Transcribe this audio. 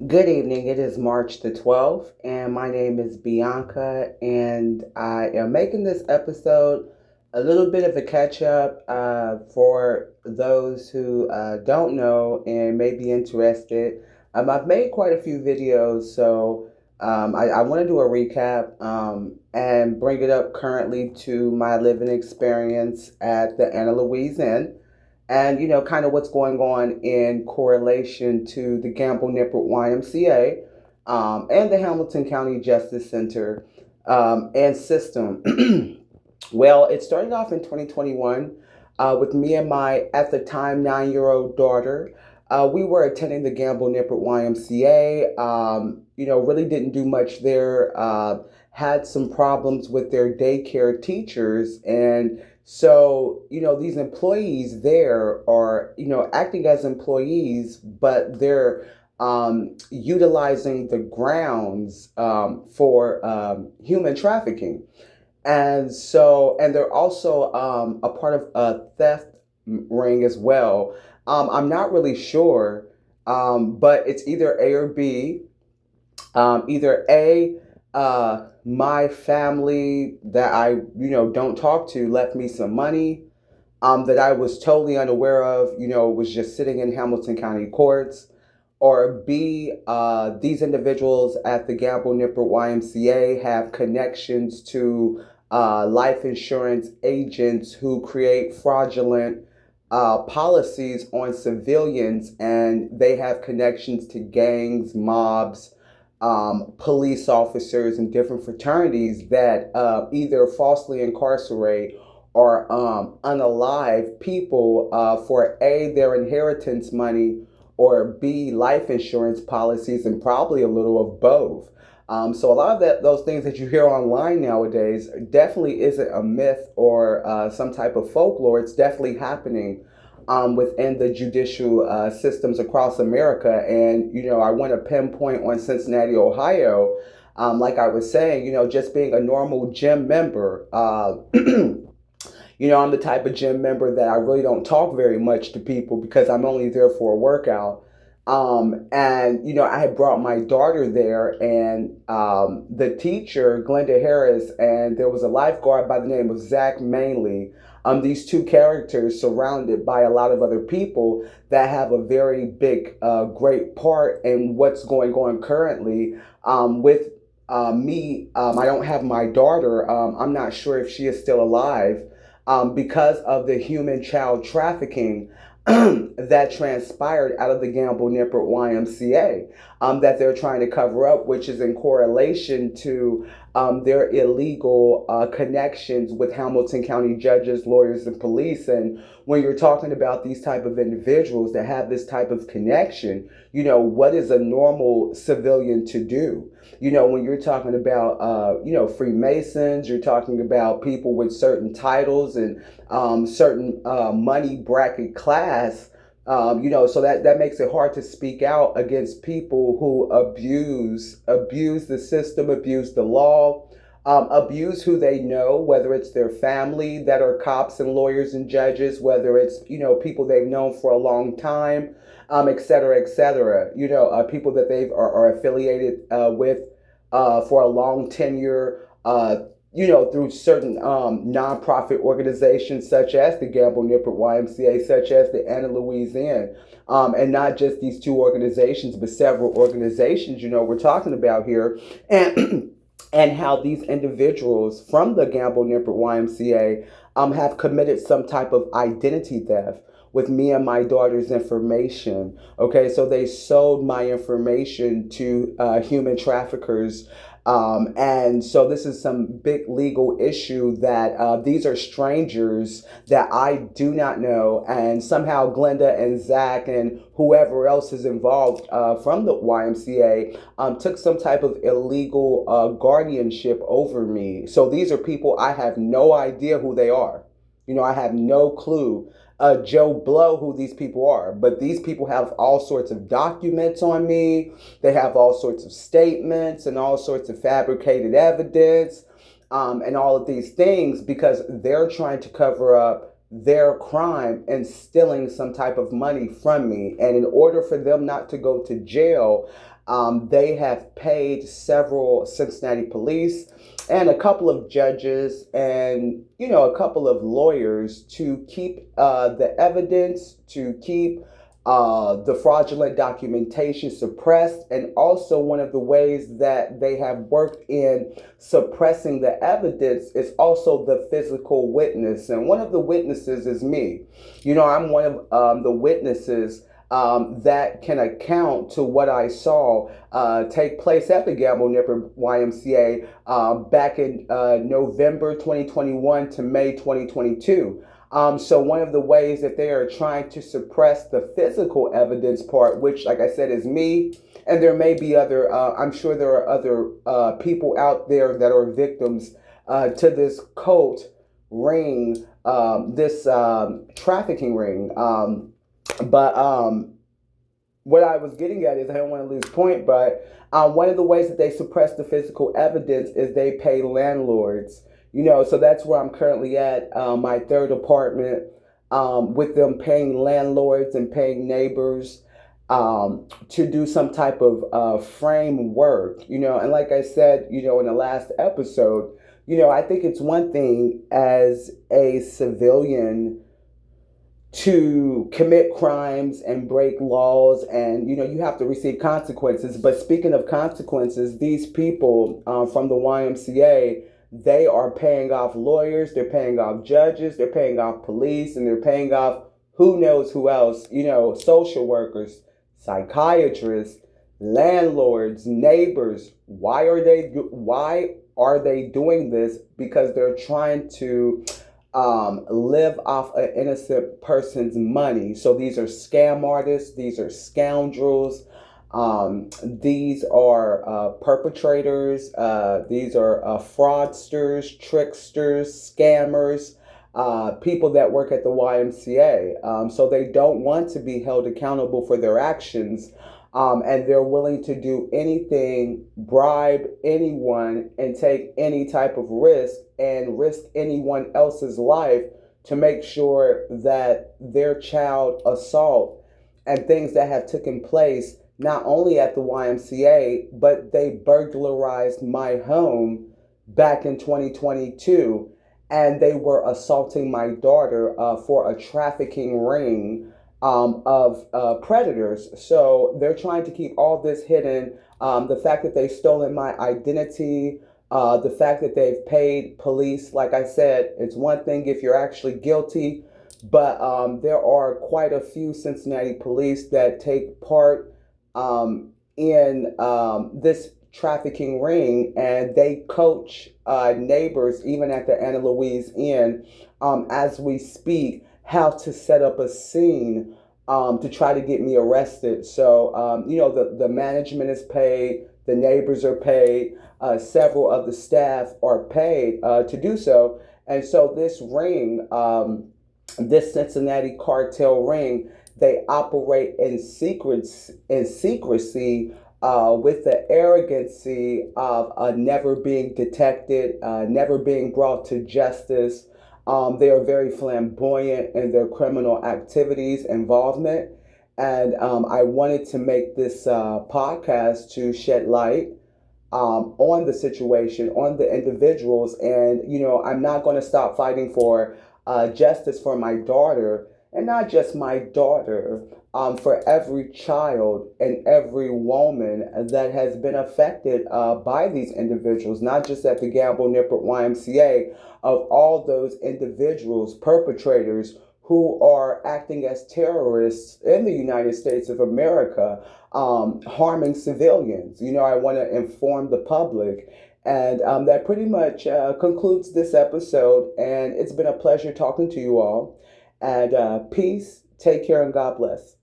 Good evening. It is March the 12th, and my name is Bianca, and I am making this episode a little bit of a catch up for those who don't know and may be interested. I've made quite a few videos, so I want to do a recap and bring it up currently to my living experience at the Louise Inn and kind of what's going on in correlation to the Gamble Nippert YMCA and the Hamilton County Justice Center and system. Well, it started off in 2021 with me and my, at the time, 9-year-old daughter. We were attending the Gamble Nippert YMCA. Really didn't do much there. Had some problems with their daycare teachers, and so, these employees there are, acting as employees, but they're utilizing the grounds for human trafficking. And they're also a part of a theft ring as well. I'm not really sure, but it's either A or B. Either A, my family that I, don't talk to left me some money that I was totally unaware of, was just sitting in Hamilton County courts. Or B, these individuals at the Gamble Nippert YMCA have connections to life insurance agents who create fraudulent policies on civilians, and they have connections to gangs, mobs, police officers, and different fraternities that either falsely incarcerate or unalive people for A, their inheritance money, or B, life insurance policies, and probably a little of both. So a lot of those things that you hear online nowadays definitely isn't a myth or some type of folklore. It's definitely happening within the judicial systems across America. And, I want to pinpoint on Cincinnati, Ohio. Like I was saying, just being a normal gym member, I'm the type of gym member that I really don't talk very much to people because I'm only there for a workout. And I had brought my daughter there, and the teacher, Glenda Harris, and there was a lifeguard by the name of Zach Mainley. These two characters surrounded by a lot of other people that have a very big, great part in what's going on currently with me. I don't have my daughter. I'm not sure if she is still alive because of the human child trafficking that transpired out of the Gamble Nippert YMCA that they're trying to cover up, which is in correlation to their illegal connections with Hamilton County judges, lawyers, and police. And when you're talking about these type of individuals that have this type of connection, what is a normal civilian to do? When you're talking about, Freemasons, you're talking about people with certain titles and certain money bracket class, so that makes it hard to speak out against people who abuse the system, abuse the law, abuse who they know, whether it's their family that are cops and lawyers and judges, whether it's people they've known for a long time, et cetera, et cetera. People that are affiliated with for a long tenure. Through certain nonprofit organizations such as the Gamble Nippert YMCA, such as the Louise Inn, and not just these two organizations, but several organizations, we're talking about here, and and how these individuals from the Gamble Nippert YMCA have committed some type of identity theft with me and my daughter's information. Okay, so they sold my information to human traffickers. And so this is some big legal issue that these are strangers that I do not know. And somehow Glenda and Zach and whoever else is involved from the YMCA took some type of illegal guardianship over me. So these are people I have no idea who they are. I have no clue. Joe Blow who these people are, but these people have all sorts of documents on me. They have all sorts of statements and all sorts of fabricated evidence and all of these things because they're trying to cover up their crime and stealing some type of money from me. And in order for them not to go to jail, they have paid several Cincinnati police and a couple of judges and a couple of lawyers to keep the evidence, to keep the fraudulent documentation suppressed. And also, one of the ways that they have worked in suppressing the evidence is also the physical witness. And one of the witnesses is me. I'm one of the witnesses that can account to what I saw take place at the Gamble Nipper YMCA back in November 2021 to May 2022. So one of the ways that they are trying to suppress the physical evidence part, which, like I said, is me, and there may be other, I'm sure there are other people out there that are victims to this cult ring, this trafficking ring. But what I was getting at is I don't want to lose point, but one of the ways that they suppress the physical evidence is they pay landlords. So that's where I'm currently at, my third apartment, with them paying landlords and paying neighbors to do some type of framework, and like I said, in the last episode, I think it's one thing as a civilian to commit crimes and break laws, and you have to receive consequences. But speaking of consequences, these people from the YMCA, they are paying off lawyers, they're paying off judges, they're paying off police, and they're paying off who knows who else, social workers, psychiatrists, landlords, neighbors. Why are they doing this? Because they're trying to live off an innocent person's money. So these are scam artists, these are scoundrels, these are perpetrators, these are fraudsters, tricksters, scammers, people that work at the YMCA. So they don't want to be held accountable for their actions. And they're willing to do anything, bribe anyone, and take any type of risk and risk anyone else's life to make sure that their child assault and things that have taken place not only at the YMCA, but they burglarized my home back in 2022, and they were assaulting my daughter for a trafficking ring of predators. So they're trying to keep all this hidden. The fact that they've stolen my identity, the fact that they've paid police, like I said, it's one thing if you're actually guilty, but there are quite a few Cincinnati police that take part in this trafficking ring, and they coach neighbors, even at the Louise Inn, as we speak, how to set up a scene to try to get me arrested. So, the management is paid, the neighbors are paid, several of the staff are paid to do so. And so this ring, this Cincinnati cartel ring, they operate in secrecy with the arrogancy of never being detected, never being brought to justice. They are very flamboyant in their criminal activities involvement. And I wanted to make this podcast to shed light on the situation, on the individuals. And, I'm not going to stop fighting for justice for my daughter, and not just my daughter, for every child and every woman that has been affected by these individuals, not just at the Gamble Nipper YMCA, of all those individuals, perpetrators who are acting as terrorists in the United States of America, harming civilians. I want to inform the public. And that pretty much concludes this episode. And it's been a pleasure talking to you all. And peace, take care, and God bless.